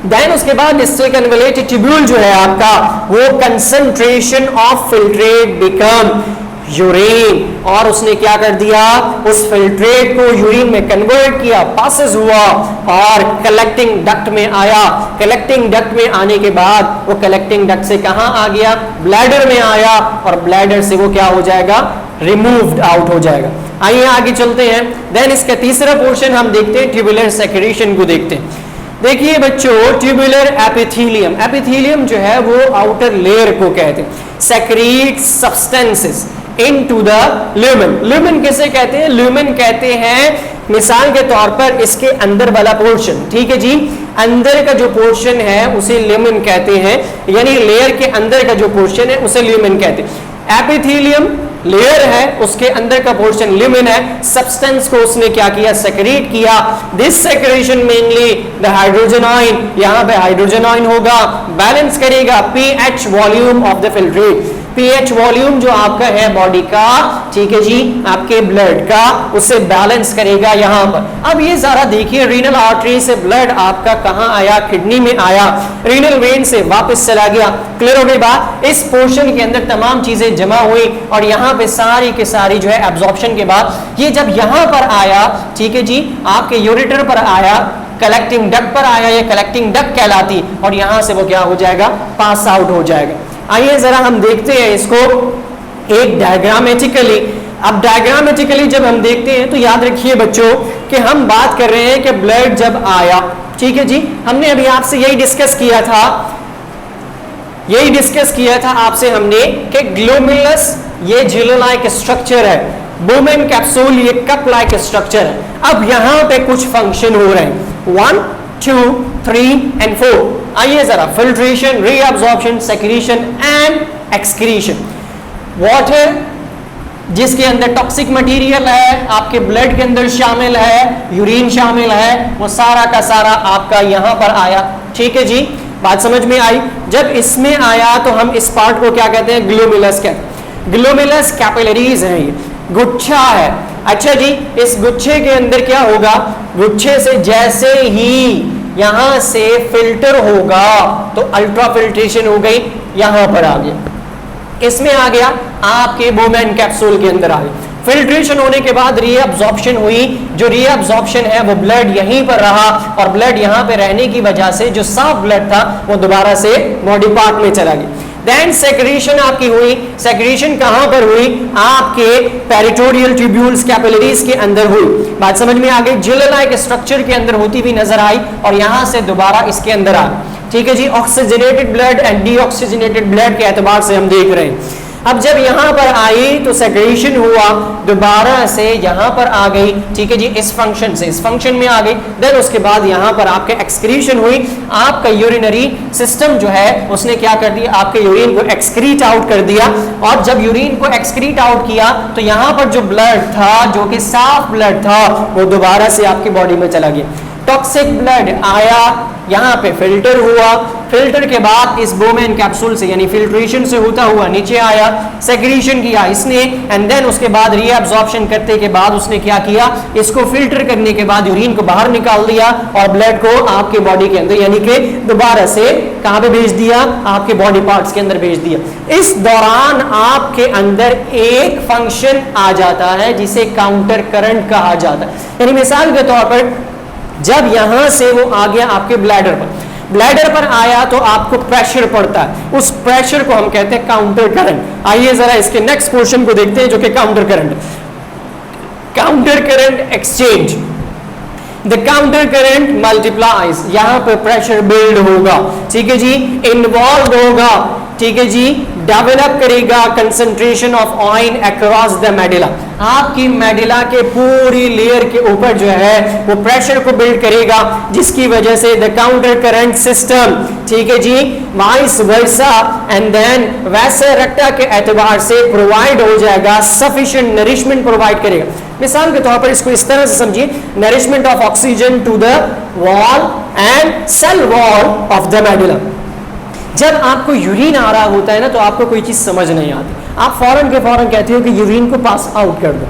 देन उसके बाद डिस्टल कन्वोलेटेड ट्यूब्यूल जो है आपका, वो concentration of filtrate become urine, और उसने क्या कर दिया? उस फिल्ट्रेट को यूरिन में कन्वर्ट किया, पासेस हुआ और कलेक्टिंग डक्ट में आया। कलेक्टिंग डक्ट में आने के बाद वो कलेक्टिंग डक्ट से कहां आ गया? ब्लैडर में आया, और ब्लैडर से वो क्या हो जाएगा? रिमूव्ड आउट हो जाएगा। आइए आगे चलते हैं। देन इसका तीसरा पोर्शन हम देखते हैं, ट्यूबुलर सेक्रेशन को देखते हैं। देखिए बच्चों, ट्यूबुलर एपिथेलियम, एपिथेलियम जो है वो आउटर लेयर को कहते हैं। Secrete substances into the lumen. Lumen किसे कहते हैं? ल्यूमेन कहते हैं मिसाल के तौर पर इसके अंदर वाला पोर्शन, ठीक है जी, अंदर का जो पोर्शन है उसे ल्यूमेन कहते हैं, यानी लेयर के अंदर का जो पोर्शन है उसे ल्यूमेन कहते हैं। एपिथेलियम लेयर है, उसके अंदर का पोर्शन ल्यूमेन है। सब्सटेंस को उसने क्या किया? सेक्रेट किया। This secretion mainly the hydrogen ion, यहां पे हाइड्रोजन आयन होगा, बैलेंस करेगा pH volume of the filtrate. PH volume जो आपका है बॉडी का, ठीक है जी, आपके ब्लड का, उसे बैलेंस करेगा यहां पर। अब ये सारा देखिए, रीनल आर्टरी से ब्लड आपका कहां आया? किडनी में आया, रीनल वेन से वापस चला गया। क्लियर हो गई बात? इस पोर्शन के अंदर तमाम चीजें जमा हुई और यहां पे सारी के सारी जो है एब्जॉर्प्शन के बाद ये जब यहां पर आया, ठीक है जी, आपके यूरेटर पर आया, कलेक्टिंग डक्ट पर आया, ये कलेक्टिंग डक्ट कहलाती, और यहां से वो क्या हो जाएगा? पास आउट हो जाएगा। आइए जरा हम देखते हैं इसको एक डायग्रामेटिकली। अब डायग्रामेटिकली जब हम देखते हैं तो याद रखिए बच्चों कि हम बात कर रहे हैं कि ब्लड जब आया, ठीक है जी, हमने अभी आपसे यही डिस्कस किया था आपसे हमने कि ग्लोमेरुलस ये जेल लाइक स्ट्रक्चर है, बोमेन कैप्सूल ये कप लाइक स्ट्रक्चर है। अब यहां पे कुछ फंक्शन हो रहे हैं 1 2 3 एंड 4। आइए जरा, filtration, reabsorption, secretion and excretion. Water जिसके अंदर टॉक्सिक मटेरियल है, आपके ब्लड के अंदर शामिल है, यूरिन शामिल है, वो सारा का सारा आपका यहां पर आया। ठीक है जी, बात समझ में आई। जब इसमें आया तो हम इस पार्ट को क्या कहते हैं? ग्लोमेरुलस कहते हैं। ग्लोमेरुलस कैपिलरीज है, ये गुच्छा है। अच्छा जी, इस गुच्छे के अंदर क्या होगा? गुच्छे से जैसे ही यहां से फिल्टर होगा तो अल्ट्रा फिल्ट्रेशन हो गई, यहां पर आ गया, इसमें आ गया, आपके बोमेन कैप्सूल के अंदर आ गया। फिल्ट्रेशन होने के बाद रीअब्जॉर्प्शन हुई। जो रीअब्जॉर्प्शन है वो ब्लड यहीं पर रहा, और ब्लड यहां पे रहने की वजह से जो साफ ब्लड था वो दोबारा से बॉडी पार्ट में चला गया। देन सेक्रीशन आपकी हुई। सेक्रीशन कहां पर हुई? आपके पेरिटोरियल ट्यूब्यूल्स कैपिलरीज के अंदर हुई। बात समझ में आ गई? जेल लाइक स्ट्रक्चर के अंदर होती हुई नजर आई और यहां से दोबारा इसके अंदर आ गई। ठीक है जी, oxygenated blood and deoxygenated blood के एतबार से हम देख रहे हैं। अब जब यहां पर आई तो सेक्रेशन हुआ, दोबारा से यहां पर आ गई। ठीक है जी, इस फंक्शन से इस फंक्शन में आ गई। देन उसके बाद यहां पर आपके एक्सक्रीशन हुई। आपका यूरिनरी सिस्टम जो है उसने क्या कर दिया? आपके यूरिन को एक्सक्रीट आउट कर दिया। और जब यूरिन को एक्सक्रीट आउट किया तो यहां पर जो ब्लड था, जो कि साफ ब्लड था, वो दोबारा से आपकी बॉडी में चला गया। टॉक्सिक ब्लड आया, यहां पे फिल्टर हुआ, फिल्टर के बाद इस बोमेन कैप्सूल से यानी फिल्ट्रेशन से होता हुआ नीचे आया, सेक्रीशन किया इसने, एंड देन उसके बाद रीअब्जॉर्प्शन करते के बाद उसने क्या किया? इसको फिल्टर करने के बाद यूरिन को बाहर निकाल दिया और ब्लड को आपके बॉडी के अंदर यानी कि दोबारा से कहां पे भेज दिया? आपके बॉडी पार्ट्स के अंदर भेज दिया। इस दौरान आपके अंदर एक फंक्शन आ जाता है जिसे काउंटर करंट कहा जाता है। यानी मिसाल के तौर पर जब यहां से वो आ गया आपके ब्लैडर पर आया तो आपको प्रेशर पड़ता है, उस प्रेशर को हम कहते हैं काउंटर करंट। आइए जरा इसके नेक्स्ट क्वेश्चन को देखते हैं जो कि counter current exchange. The counter current multiplies, यहां पर प्रेशर बिल्ड होगा। ठीक है जी, इन्वॉल्व होगा। ठीक है जी, डेवलप करेगा concentration of oil across the medulla. आपकी मेडुला के पूरी लेयर के ऊपर जो है वो प्रेशर को बिल्ड करेगा, जिसकी वजह से द काउंटर करंट सिस्टम, ठीक है जी, वाइस वर्सा एंड देन वैसे रेक्टा के एतबार से प्रोवाइड हो जाएगा, सफिशिएंट नरिशमेंट प्रोवाइड करेगा। मिसाल के तौर पर इसको इस तरह से समझिए, nourishment of oxygen to the wall and cell wall of the medulla. जब आपको यूरिन आ रहा होता है ना तो आपको कोई चीज समझ नहीं आती, आप फौरन के फौरन कहते हो कि यूरिन को पास आउट कर दो,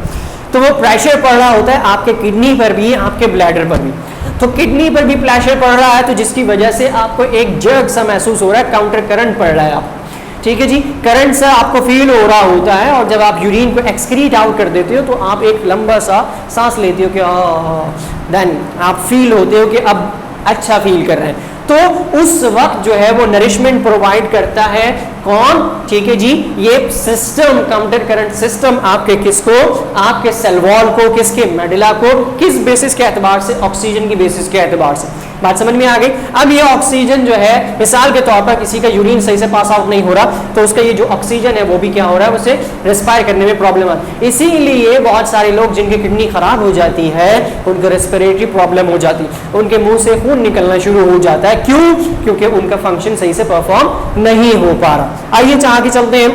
तो वो प्रेशर पड़ रहा होता है आपके किडनी पर भी, आपके ब्लैडर पर भी। तो किडनी पर भी प्रेशर पड़ रहा है तो जिसकी वजह से आपको एक जर्क सा महसूस हो रहा है, काउंटर करंट पड़ रहा है आपको। ठीक है जी, करंट सा आपको फील हो रहा होता है और जब आप यूरिन को एक्सक्रीट आउट कर देते हो तो आप एक लंबा सा सांस लेते हो कि देन आप फील होते हो कि अब अच्छा फील कर रहे हैं। तो उस वक्त जो है वो नरिशमेंट प्रोवाइड करता है कौन? ठीक है जी, ये सिस्टम, काउंटर करंट सिस्टम आपके किसको? आपके सेल वॉल को, किसके? मेडुला को। किस बेसिस के एतबार से? ऑक्सीजन की बेसिस के एतबार से। बात समझ में आ गई? अब ये ऑक्सीजन जो है, मिसाल के तौर पर किसी का यूरिन सही से पास आउट नहीं हो रहा तो उसका ये जो ऑक्सीजन है वो भी क्या हो रहा है? उसे रेस्पायर करने में प्रॉब्लम आती है। इसीलिए बहुत सारे लोग जिनकी किडनी खराब हो जाती है उनको रेस्पिरेटरी प्रॉब्लम हो जाती है, उनके मुंह से खून निकलना शुरू हो जाता है। क्यों? क्योंकि उनका फंक्शन सही से परफॉर्म नहीं हो पा रहा। आइए आगे चलते हैं।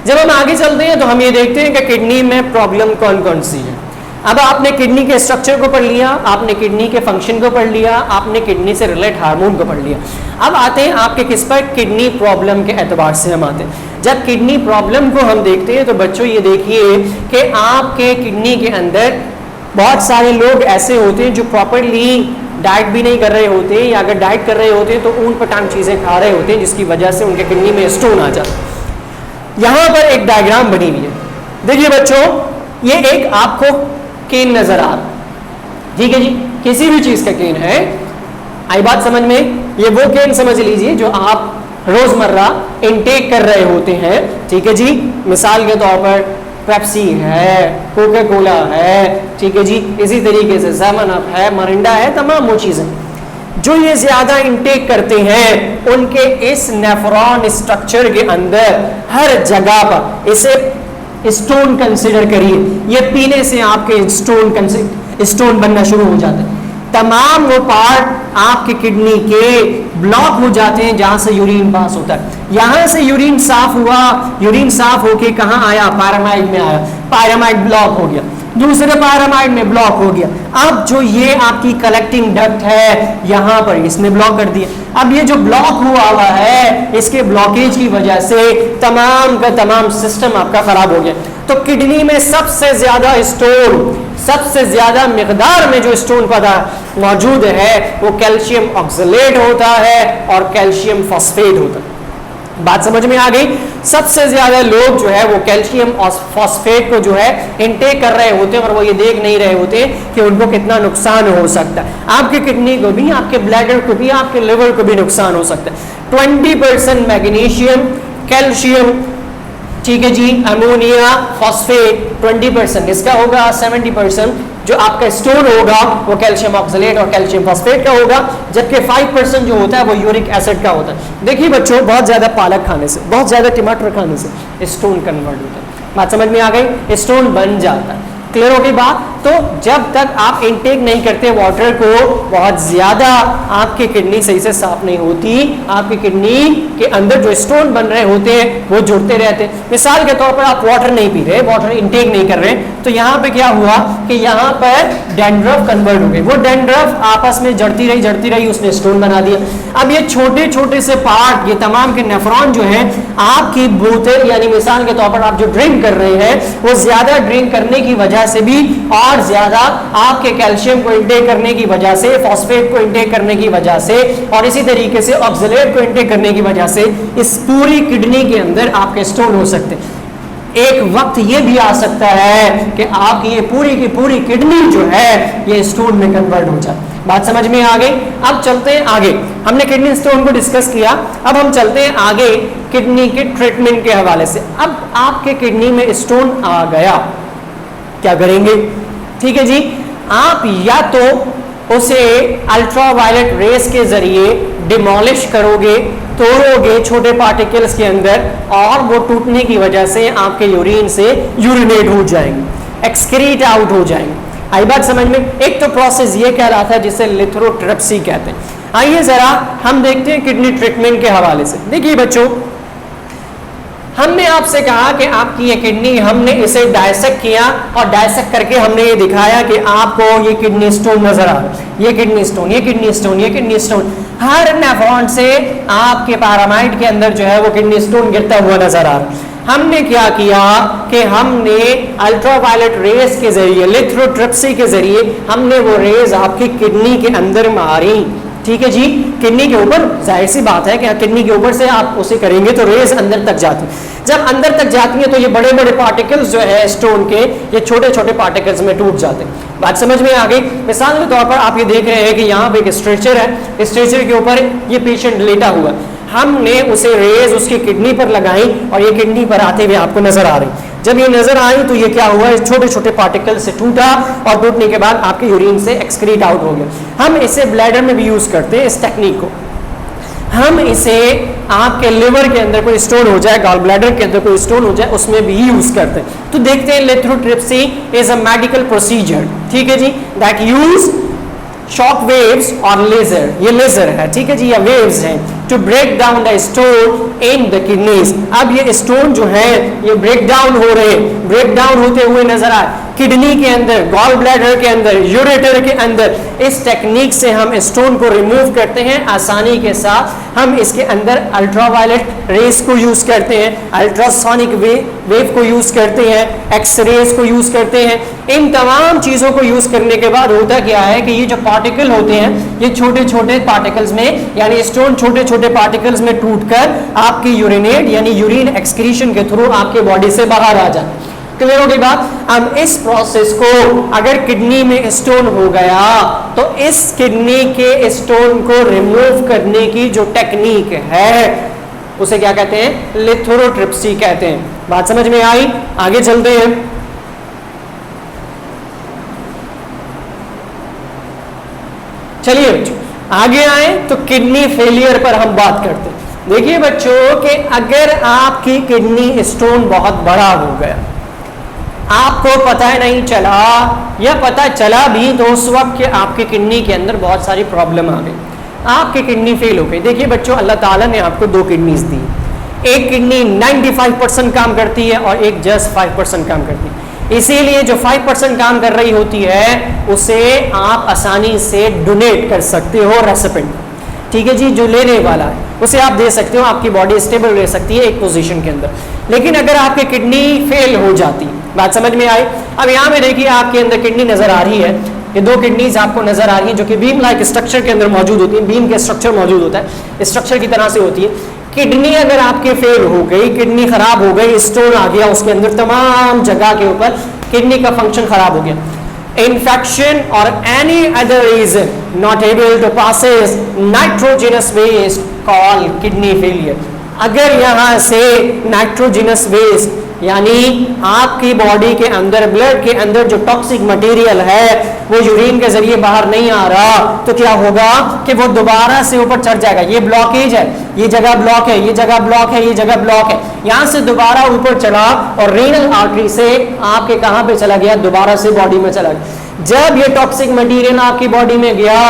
जब हम आगे चलते हैं तो हम ये देखते हैं कि किडनी में प्रॉब्लम कौन कौन सी है। अब आपने किडनी के स्ट्रक्चर को पढ़ लिया, आपने किडनी के फंक्शन को पढ़ लिया, आपने किडनी से रिलेट हार्मोन को पढ़ लिया। अब आते हैं आपके किस पर? किडनी प्रॉब्लम के एतबार से हम आते हैं। जब किडनी प्रॉब्लम को हम देखते हैं तो बच्चों ये देखिए कि आपके किडनी के अंदर बहुत सारे लोग ऐसे होते हैं जो प्रॉपरली डाइट भी नहीं कर रहे होते, या अगर डाइट कर रहे होते हैं तो ऊन पटांग चीज़ें खा रहे होते हैं जिसकी वजह से उनके किडनी में स्टोन आ जाता है। यहाँ पर एक डायग्राम बनी हुई है, देखिए बच्चों, ये एक आपको केन नजर आ रहा है। ठीक है जी, किसी भी चीज़ का केन है, आई बात समझ में? ये वो केन समझ लीजिए जो आप रोजमर्रा इनटेक कर रहे होते हैं। ठीक है जी, मिसाल के तौर पर पेप्सी है, कोका कोला है, ठीक है जी, इसी तरीके से 7 अप है, मरिंडा है, तमाम वो चीज़ें। जो ये ज्यादा इनटेक करते हैं उनके इस नेफ्रॉन स्ट्रक्चर के अंदर हर जगह पर इसे स्टोन कंसिडर करिए, ये पीने से आपके स्टोन बनना शुरू हो जाते हैं। तमाम वो पार्ट आपके किडनी के ब्लॉक हो जाते हैं जहां से यूरिन पास होता है। यहां से यूरिन साफ हुआ, यूरिन साफ होके कहां आया, पायरामाइड में आया, पायरामाइड ब्लॉक हो गया, दूसरे पायरामाइड में ब्लॉक हो गया। अब जो ये आपकी कलेक्टिंग डक्ट है यहां पर इसने ब्लॉक कर दिया। अब ये जो ब्लॉक हुआ है इसके ब्लॉकेज की वजह से तमाम का तमाम सिस्टम आपका खराब हो गया। तो किडनी में सबसे ज्यादा स्टोन, सबसे ज्यादा मिकदार में जो स्टोन पदार्थ मौजूद है वो कैल्शियम ऑक्सलेट होता है और कैल्शियम फॉस्फेट होता है। बात समझ में आ गई? सबसे ज्यादा लोग जो है वो कैल्शियम और फॉस्फेट को जो है इनटेक कर रहे होते हैं और वो ये देख नहीं रहे होते कि उनको कितना नुकसान हो सकता है। आपके किडनी को भी, आपके ब्लैडर को भी, आपके लिवर को भी नुकसान हो सकता है। 20% मैग्नीशियम, कैल्शियम, ठीक है जी, अमोनिया, फॉस्फेट 20%, इसका होगा 70%। जो आपका स्टोन होगा वो कैल्शियम ऑक्सलेट और कैल्शियम फॉस्फेट का होगा, जबकि 5% जो होता है वो यूरिक एसिड का होता है। देखिए बच्चों, बहुत ज्यादा पालक खाने से, बहुत ज्यादा टमाटर खाने से स्टोन कन्वर्ट होता है। बात समझ में आ गई? स्टोन बन जाता है। क्लियर हो गई बात? तो जब तक आप इनटेक नहीं करते वाटर को, बहुत ज्यादा आपकी किडनी सही से साफ नहीं होती, आपकी किडनी के अंदर जो स्टोन बन रहे होते हैं वो जुड़ते रहते हैं। मिसाल के तौर पर आप वाटर नहीं पी रहे, वाटर इनटेक नहीं कर रहे, तो यहाँ पे क्या हुआ कि यहाँ पर डैंड्रफ कन्वर्ट हो गई। वो डैंड्रफ आपस में जड़ती रही, उसने स्टोन बना दिया। अब ये छोटे छोटे से पार्ट, ये तमाम के नेफ्रॉन जो है आपकी बोतल, यानी मिसाल के तौर पर आप जो ड्रिंक कर रहे हैं वो ज्यादा ड्रिंक करने की वजह से भी और ज्यादा आपके कैल्शियम को इंटेक करने की वजह से, फॉस्फेट को इंटेक करने की वजह से और इसी तरीके से ऑक्सलेट को इंटेक करने की वजह से इस पूरी किडनी के अंदर आपके स्टोन हो सकते हैं। एक वक्त ये भी आ सकता है कि आपकी ये पूरी की पूरी किडनी जो है ये स्टोन में कन्वर्ट हो जाए। बात समझ में आ गई? अब चलते हैं आगे। हमने किडनी स्टोन को डिस्कस किया, अब हम चलते हैं आगे किडनी के ट्रीटमेंट के हवाले से। अब आपके किडनी में स्टोन आ गया, क्या करेंगे? ठीक है जी, आप या तो उसे अल्ट्रावायलेट रेस के जरिए डिमोलिश करोगे, तोड़ोगे छोटे पार्टिकल्स के अंदर, और वो टूटने की वजह से आपके यूरिन से यूरिनेट हो जाएंगे, एक्सक्रीट आउट हो जाएंगे। आई बात समझ में? एक तो प्रोसेस ये कहलाता है जिसे लिथोट्रिप्सी कहते हैं। आइए जरा हम देखते हैं किडनी ट्रीटमेंट के हवाले से। देखिए बच्चों, हमने आपसे कहा कि आपकी ये किडनी, हमने इसे डायसेक्ट किया और डायसेक्ट करके हमने ये दिखाया कि आपको ये किडनी स्टोन नजर आ रहा है, ये किडनी स्टोन, ये किडनी स्टोन, ये किडनी स्टोन। हर नेफ्रॉन से आपके पैरामाइड के अंदर जो है वो किडनी स्टोन गिरता हुआ नजर आ रहा है। हमने क्या किया कि हमने अल्ट्रावायलेट रेस के जरिए, लिथोट्रिप्सी के जरिए हमने वो रेज आपकी किडनी के अंदर मारी। ठीक है जी, किडनी के ऊपर, जाहिर सी बात है कि किडनी के ऊपर से आप उसे करेंगे तो रेज अंदर तक जाती है। जब अंदर तक जाती है तो ये बड़े बड़े पार्टिकल्स जो है स्टोन के, ये छोटे छोटे पार्टिकल्स में टूट जाते हैं। बात समझ में आ गई? मिसाल के तौर पर आप ये देख रहे हैं कि यहाँ पे एक स्ट्रेचर है, स्ट्रेचर के ऊपर ये पेशेंट लेटा हुआ, हमने उसे रेज उसकी किडनी पर लगाई और ये किडनी पर आते हुए आपको नजर आ रही। जब ये नजर आई तो ये क्या हुआ, छोटे छोटे पार्टिकल से टूटा और टूटने के बाद आपके यूरिन से एक्सक्रीट आउट हो गया। हम इसे ब्लैडर में भी यूज करते हैं इस टेक्निक को। हम इसे आपके लिवर के अंदर कोई स्टोन हो जाए, गॉल ब्लैडर के अंदर कोई स्टोन हो जाए, उसमें भी यूज करते हैं। तो देखते हैं, lithotripsy is a medical procedure, ठीक है जी, दैट यूज शॉक वेव्स और लेजर, ये लेजर है, ठीक है जी, या वेव्स हैं, to break down the stone in the kidneys. अब ये स्टोन जो है ये ब्रेक डाउन हो रहे, ब्रेक डाउन होते हुए नजर आए किडनी के अंदर, गॉल ब्लैडर के अंदर, यूरेटर के अंदर। इस टेक्निक से हम स्टोन को रिमूव करते हैं आसानी के साथ। हम इसके अंदर अल्ट्रावायलेट रेस को यूज करते हैं, अल्ट्रासोनिक वेव को यूज करते हैं, एक्स रेज को यूज करते हैं। इन तमाम चीजों को यूज करने के बाद होता क्या है कि ये जो पार्टिकल होते हैं ये छोटे छोटे पार्टिकल्स में, यानी स्टोन छोटे छोटे पार्टिकल्स में टूटकर आपकी यूरिनेट यानी यूरिन एक्सक्रीशन के थ्रू आपके बॉडी से बाहर आ जाए। क्लियर हो गई बात? अब इस प्रोसेस को, अगर किडनी में स्टोन हो गया तो इस किडनी के स्टोन को रिमूव करने की जो टेक्निक है उसे क्या कहते हैं? लिथोट्रिप्सी कहते हैं। बात समझ में आई? आगे चलते हैं। चलिए आगे आए तो किडनी फेलियर पर हम बात करते हैं। देखिए बच्चों कि अगर आपकी किडनी स्टोन बहुत बड़ा हो गया, आपको पता नहीं चला या पता चला भी तो उस वक्त कि आपकी किडनी के अंदर बहुत सारी प्रॉब्लम आ गई, आपकी किडनी फेल हो गई। देखिए बच्चों, अल्लाह ताला ने आपको दो किडनीज दी, एक किडनी 95% काम करती है और एक जस्ट 5% काम करती है। इसीलिए जो 5% काम कर रही होती है उसे आप आसानी से डोनेट कर सकते हो रेसिपिएंट, ठीक है जी, जो लेने वाला है उसे आप दे सकते हो, आपकी बॉडी स्टेबल रह सकती है एक पोजीशन के अंदर। लेकिन अगर आपकी किडनी फेल हो जाती, बात समझ में आई? अब यहाँ में देखिए आपके अंदर किडनी नजर आ रही है, ये दो किडनीज आपको नजर आ रही हैं जो कि बीम लाइक स्ट्रक्चर के अंदर मौजूद होती है, बीम के स्ट्रक्चर मौजूद होता है, स्ट्रक्चर की तरह से होती है। किडनी अगर आपके फेल हो गई, किडनी खराब हो गई, स्टोन आ गया उसके अंदर, तमाम जगह के ऊपर किडनी का फंक्शन खराब हो गया, infection or any other reason not able to passes nitrogenous waste called kidney failure। अगर यहाँ से नाइट्रोजिनस वेस्ट यानी आपकी बॉडी के अंदर, ब्लड के अंदर जो टॉक्सिक मटेरियल है वो यूरिन के जरिए बाहर नहीं आ रहा, तो क्या होगा कि वो दोबारा से ऊपर चढ़ जाएगा। ये ब्लॉकेज है, ये जगह ब्लॉक है, ये जगह ब्लॉक है, ये जगह ब्लॉक है, यहाँ से दोबारा ऊपर चला और रीनल आर्टरी से आपके कहाँ पे चला गया, दोबारा से बॉडी में चला गया। जब ये टॉक्सिक मटेरियल आपकी बॉडी में गया,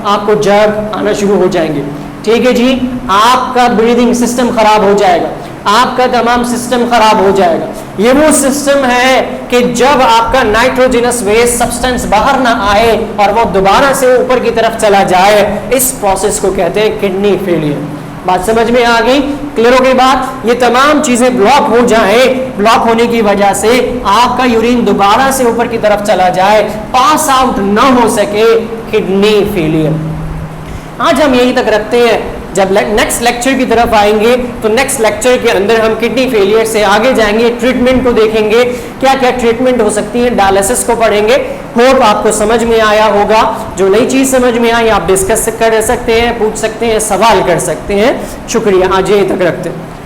आपको जर्क आना शुरू हो जाएंगे, ठीक है जी, आपका ब्रीदिंग सिस्टम खराब हो जाएगा, आपका तमाम सिस्टम खराब हो जाएगा। ये वो सिस्टम है कि जब आपका नाइट्रोजनस वेस्ट सब्सटेंस बाहर ना आए और वो दोबारा से ऊपर की तरफ चला जाए, इस प्रोसेस को कहते हैं किडनी फेलियर। बात समझ में आ गई? क्लियर हो गई बात? ये तमाम चीजें ब्लॉक हो जाए, ब्लॉक होने की वजह से आपका यूरिन दोबारा से ऊपर की तरफ चला जाए, पास आउट ना हो सके, किडनी फेलियर। आज हम यहीं तक रखते हैं, जब नेक्स्ट लेक्चर की तरफ आएंगे तो नेक्स्ट लेक्चर के अंदर हम किडनी फेलियर से आगे जाएंगे, ट्रीटमेंट को देखेंगे, क्या क्या ट्रीटमेंट हो सकती है, डायलिसिस को पढ़ेंगे। होप आपको समझ में आया होगा। जो नई चीज़ समझ में आई आप डिस्कस कर सकते हैं, पूछ सकते हैं, सवाल कर सकते हैं। शुक्रिया, आज यहीं तक रखते हैं।